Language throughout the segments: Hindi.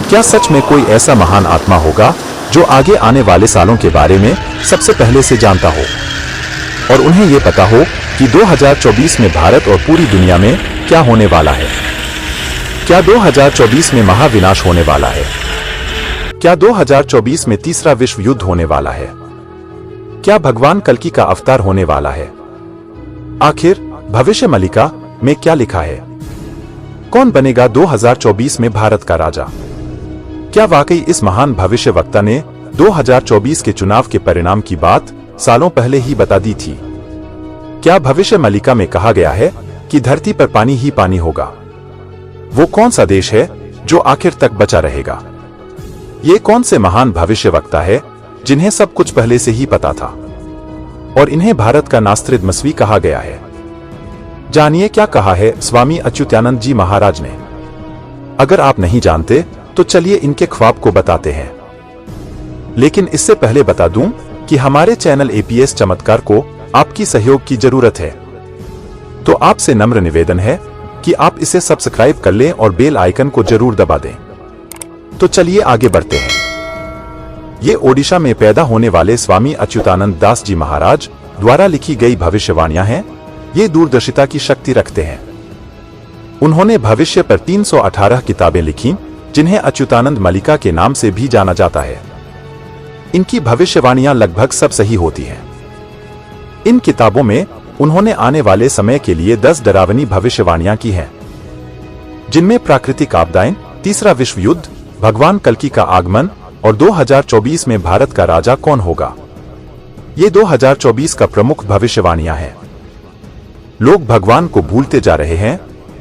क्या सच में कोई ऐसा महान आत्मा होगा जो आगे आने वाले सालों के बारे में सबसे पहले से जानता हो और उन्हें ये पता हो कि 2024 में भारत और पूरी दुनिया में क्या होने वाला है? क्या 2024 में महाविनाश होने वाला है? क्या 2024 में तीसरा विश्व युद्ध होने वाला है? क्या भगवान कल्कि का अवतार होने वाला है? आखिर भविष्य मलिका में क्या लिखा है? कौन बनेगा 2024 में भारत का राजा? क्या वाकई इस महान भविष्यवक्ता ने 2024 के चुनाव के परिणाम की बात सालों पहले ही बता दी थी? क्या भविष्य मलिका में कहा गया है कि धरती पर पानी ही पानी होगा? वो कौन सा देश है जो आखिर तक बचा रहेगा? ये कौन से महान भविष्यवक्ता है जिन्हें सब कुछ पहले से ही पता था और इन्हें भारत का नास्त्रिदमस्वी कहा गया है? जानिए क्या कहा है स्वामी अच्युतानंद जी महाराज ने। अगर आप नहीं जानते तो चलिए इनके ख्वाब को बताते हैं। लेकिन इससे पहले बता दूं कि हमारे चैनल एपीएस चमत्कार को आपकी सहयोग की जरूरत है, तो आपसे नम्र निवेदन है कि आप इसे सब्सक्राइब कर लें और बेल आइकन को जरूर दबा दें। तो चलिए आगे बढ़ते हैं। ये ओडिशा में पैदा होने वाले स्वामी अच्युतानंद दास जी महाराज द्वारा लिखी गई भविष्यवाणियां हैं। ये दूरदर्शिता की शक्ति रखते हैं। उन्होंने भविष्य पर 318 किताबें लिखी, जिन्हें अच्युतानंद मलिका के नाम से भी जाना जाता है। इनकी भविष्यवाणियां लगभग सब सही होती हैं। इन किताबों में उन्होंने आने वाले समय के लिए 10 डरावनी भविष्यवाणियां की हैं, जिनमें प्राकृतिक आपदाएं, तीसरा विश्व युद्ध, भगवान कल्कि का आगमन और 2024 में भारत का राजा कौन होगा, ये 2024 का प्रमुख भविष्यवाणियां हैं। लोग भगवान को भूलते जा रहे हैं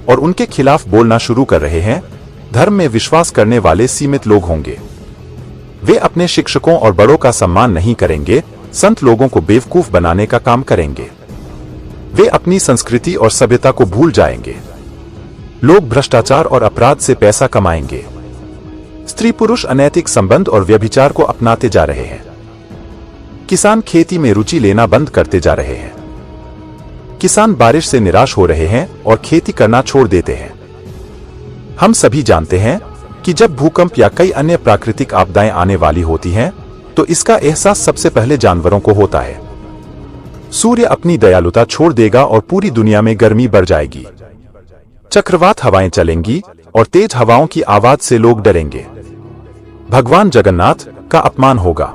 और उनके खिलाफ बोलना शुरू कर रहे हैं। धर्म में विश्वास करने वाले सीमित लोग होंगे। वे अपने शिक्षकों और बड़ों का सम्मान नहीं करेंगे, संत लोगों को बेवकूफ बनाने का काम करेंगे। वे अपनी संस्कृति और सभ्यता को भूल जाएंगे। लोग भ्रष्टाचार और अपराध से पैसा कमाएंगे। स्त्री पुरुष अनैतिक संबंध और व्यभिचार को अपनाते जा रहे हैं। किसान खेती में रुचि लेना बंद करते जा रहे हैं। किसान बारिश से निराश हो रहे हैं और खेती करना छोड़ देते हैं। हम सभी जानते हैं कि जब भूकंप या कई अन्य प्राकृतिक आपदाएं आने वाली होती हैं, तो इसका एहसास सबसे पहले जानवरों को होता है। सूर्य अपनी दयालुता छोड़ देगा और पूरी दुनिया में गर्मी बढ़ जाएगी। चक्रवात हवाएं चलेंगी और तेज हवाओं की आवाज से लोग डरेंगे। भगवान जगन्नाथ का अपमान होगा।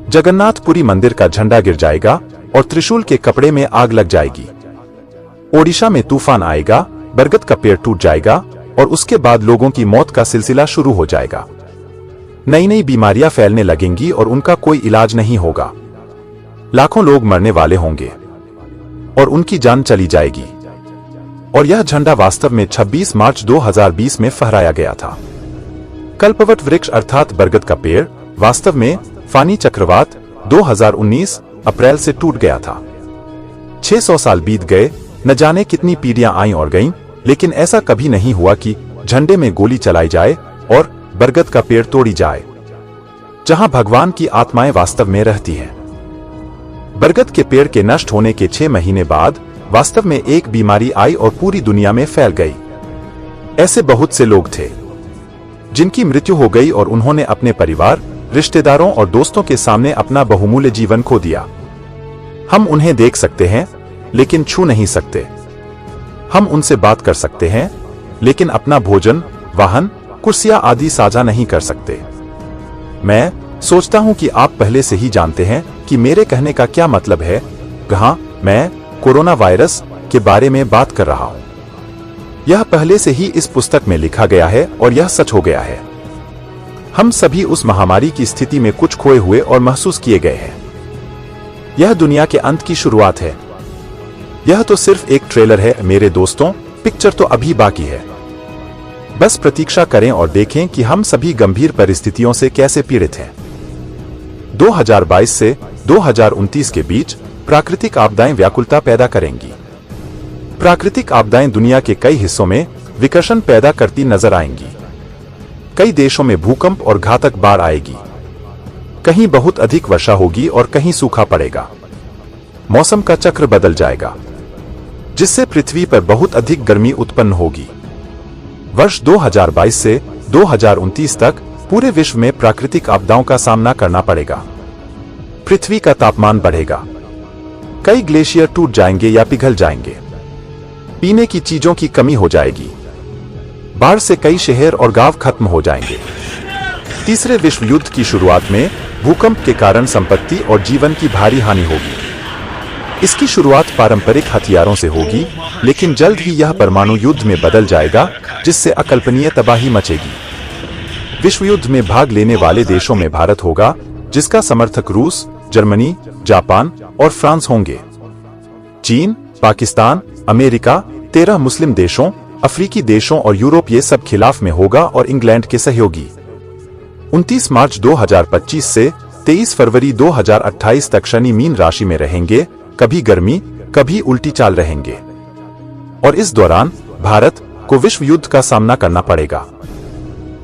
जगन्नाथपुरी मंदिर का झंडा गिर जाएगा और त्रिशूल के कपड़े में आग लग जाएगी। ओडिशा में तूफान आएगा, बरगद का पेड़ टूट जाएगा और उसके बाद लोगों की मौत का सिलसिला शुरू हो जाएगा। नई नई बीमारियां फैलने लगेंगी और उनका कोई इलाज नहीं होगा। लाखों लोग मरने वाले होंगे और उनकी जान चली जाएगी। और यह झंडा वास्तव में 26 मार्च 2020 में फहराया गया था। कल्पवट वृक्ष अर्थात बरगद का पेड़ वास्तव में फानी चक्रवात 2019 अप्रैल से टूट गया था। 600 साल बीत गए, न जाने कितनी पीढ़ियां आईं और गईं, लेकिन ऐसा कभी नहीं हुआ कि झंडे में गोली चलाई जाए और बरगद का पेड़ तोड़ी जाए, जहां भगवान की आत्माएं वास्तव में रहती हैं। बरगद के पेड़ के नष्ट होने के 6 महीने बाद वास्तव में एक बीमारी आई और पूरी दुनिया में फैल गई। ऐसे बहुत से लोग थे जिनकी मृत्यु हो गई और उन्होंने अपने परिवार, रिश्तेदारों और दोस्तों के सामने अपना बहुमूल्य जीवन खो दिया। हम उन्हें देख सकते हैं लेकिन छू नहीं सकते। हम उनसे बात कर सकते हैं लेकिन अपना भोजन, वाहन, कुर्सियां आदि साझा नहीं कर सकते। मैं सोचता हूं कि आप पहले से ही जानते हैं कि मेरे कहने का क्या मतलब है। हाँ, मैं कोरोना वायरस के बारे में बात कर रहा हूं। यह पहले से ही इस पुस्तक में लिखा गया है और यह सच हो गया है। हम सभी उस महामारी की स्थिति में कुछ खोए हुए और महसूस किए गए हैं। यह दुनिया के अंत की शुरुआत है। यह तो सिर्फ एक ट्रेलर है मेरे दोस्तों, पिक्चर तो अभी बाकी है। बस प्रतीक्षा करें और देखें कि हम सभी गंभीर परिस्थितियों से कैसे पीड़ित हैं। 2022 से 2029 के बीच प्राकृतिक आपदाएं व्याकुलता पैदा करेंगी। प्राकृतिक आपदाएं दुनिया के कई हिस्सों में विकर्षण पैदा करती नजर आएंगी। कई देशों में भूकंप और घातक बाढ़ आएगी। कहीं बहुत अधिक वर्षा होगी और कहीं सूखा पड़ेगा। मौसम का चक्र बदल जाएगा, जिससे पृथ्वी पर बहुत अधिक गर्मी उत्पन्न होगी। वर्ष 2022 से 2029 तक पूरे विश्व में प्राकृतिक आपदाओं का सामना करना पड़ेगा। पृथ्वी का तापमान बढ़ेगा, कई ग्लेशियर टूट जाएंगे या पिघल जाएंगे, पीने की चीजों की कमी हो जाएगी, बाढ़ से कई शहर और गांव खत्म हो जाएंगे। तीसरे विश्व युद्ध की शुरुआत में भूकंप के कारण संपत्ति और जीवन की भारी हानि होगी। इसकी शुरुआत पारंपरिक हथियारों से होगी, लेकिन जल्द ही यह परमाणु युद्ध में बदल जाएगा, जिससे अकल्पनीय तबाही मचेगी। विश्व युद्ध में भाग लेने वाले देशों में भारत होगा, जिसका समर्थक रूस, जर्मनी, जापान और फ्रांस होंगे। चीन, पाकिस्तान, अमेरिका, 13 मुस्लिम देशों, अफ्रीकी देशों और यूरोप ये सब खिलाफ में होगा और इंग्लैंड के सहयोगी। 29 मार्च 2025 से 23 फरवरी 2028 तक शनि मीन राशि में रहेंगे, कभी गर्मी कभी उल्टी चाल रहेंगे, और इस दौरान भारत को विश्व युद्ध का सामना करना पड़ेगा।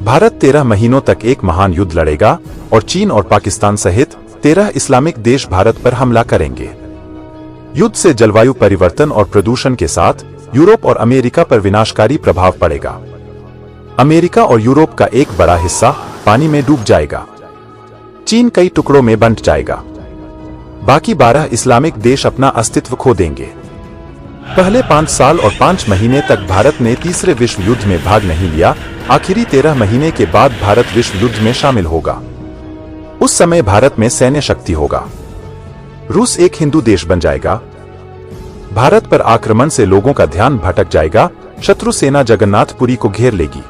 भारत 13 महीनों तक एक महान युद्ध लड़ेगा और चीन और पाकिस्तान सहित 13 इस्लामिक देश भारत पर हमला करेंगे। युद्ध से जलवायु परिवर्तन और प्रदूषण के साथ यूरोप और अमेरिका पर विनाशकारी प्रभाव पड़ेगा। अमेरिका और यूरोप का एक बड़ा हिस्सा पानी में डूब जाएगा। चीन कई टुकड़ों में बंट जाएगा। बाकी 12 इस्लामिक देश अपना अस्तित्व खो देंगे। पहले 5 साल और 5 महीने तक भारत ने तीसरे विश्व युद्ध में भाग नहीं लिया। आखिरी 13 महीने के बाद भारत विश्व युद्ध में शामिल होगा। उस समय भारत में सैन्य शक्ति होगा। रूस एक हिंदू देश बन जाएगा। भारत पर आक्रमण से लोगों का ध्यान भटक जाएगा। शत्रु सेना जगन्नाथपुरी को घेर लेगी।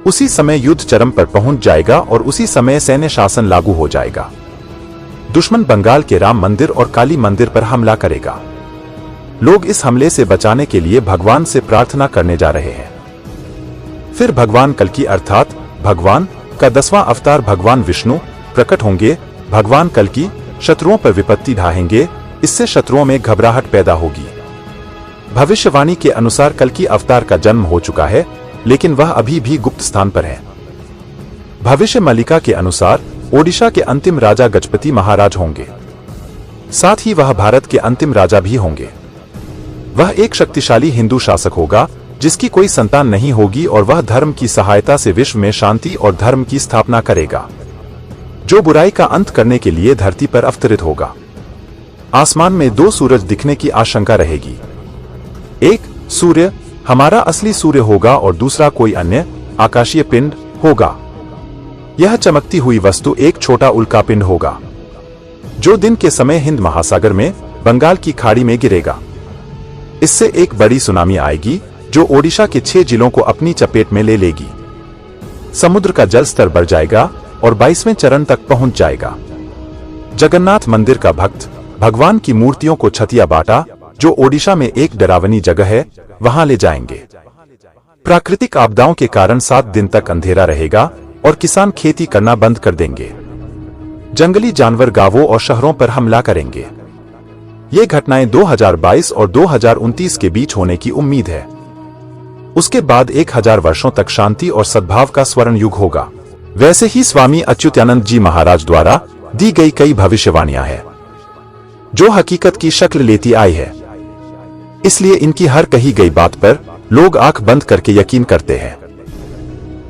उसी समय युद्ध चरम पर पहुंच जाएगा और उसी समय सैन्य शासन लागू हो जाएगा। दुश्मन बंगाल के राम मंदिर और काली मंदिर पर हमला करेगा। लोग इस हमले से बचाने के लिए भगवान से प्रार्थना करने जा रहे हैं। फिर भगवान कल्कि अर्थात भगवान का 10वां अवतार भगवान विष्णु प्रकट होंगे। भगवान कल्कि शत्रुओं पर विपत्ति ढाहेंगे। इससे शत्रुओं में घबराहट पैदा होगी। भविष्यवाणी के अनुसार कल्कि अवतार का जन्म हो चुका है, लेकिन वह अभी भी गुप्त स्थान पर है। भविष्य मल्लिका के अनुसार ओडिशा के अंतिम राजा गजपति महाराज होंगे। साथ ही वह भारत के अंतिम राजा भी होंगे। वह एक शक्तिशाली हिंदू शासक होगा, जिसकी कोई संतान नहीं होगी, और वह धर्म की सहायता से विश्व में शांति और धर्म की स्थापना करेगा, जो बुराई का अंत करने के लिए धरती पर अवतरित होगा। आसमान में 2 सूरज दिखने की आशंका रहेगी। एक सूर्य हमारा असली सूर्य होगा और दूसरा कोई अन्य आकाशीय पिंड होगा। यह चमकती हुई वस्तु एक छोटा उल्कापिंड होगा, जो दिन के समय हिंद महासागर में बंगाल की खाड़ी में गिरेगा। इससे एक बड़ी सुनामी आएगी, जो ओडिशा के 6 जिलों को अपनी चपेट में ले लेगी। समुद्र का जल स्तर बढ़ जाएगा और 22वें चरण तक पहुंच जाएगा। जगन्नाथ मंदिर का भक्त भगवान की मूर्तियों को छतिया बाटा, जो ओडिशा में एक डरावनी जगह है, वहां ले जाएंगे। प्राकृतिक आपदाओं के कारण 7 दिन तक अंधेरा रहेगा और किसान खेती करना बंद कर देंगे। जंगली जानवर गांवों और शहरों पर हमला करेंगे। ये घटनाएं 2022 और 2029 के बीच होने की उम्मीद है। उसके बाद 1000 वर्षों तक शांति और सद्भाव का स्वर्ण युग होगा। वैसे ही स्वामी अच्युतानंद जी महाराज द्वारा दी गई कई भविष्यवाणियां हैं, जो हकीकत की शक्ल लेती आई है। इसलिए इनकी हर कही गई बात पर लोग आंख बंद करके यकीन करते हैं।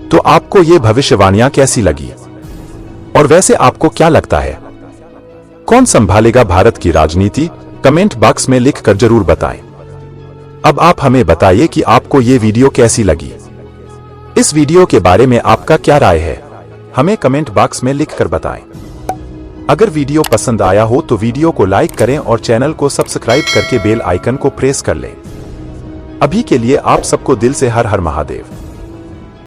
तो आपको ये भविष्यवाणियां कैसी लगी? और वैसे आपको क्या लगता है, कौन संभालेगा भारत की राजनीति? कमेंट बॉक्स में लिखकर जरूर बताएं। अब आप हमें बताइए कि आपको ये वीडियो कैसी लगी। इस वीडियो के बारे में आपका क्या राय है, हमें कमेंट बॉक्स में लिखकर बताएं। अगर वीडियो पसंद आया हो तो वीडियो को लाइक करें और चैनल को सब्सक्राइब करके बेल आइकन को प्रेस कर लें। अभी के लिए आप सबको दिल से हर हर महादेव।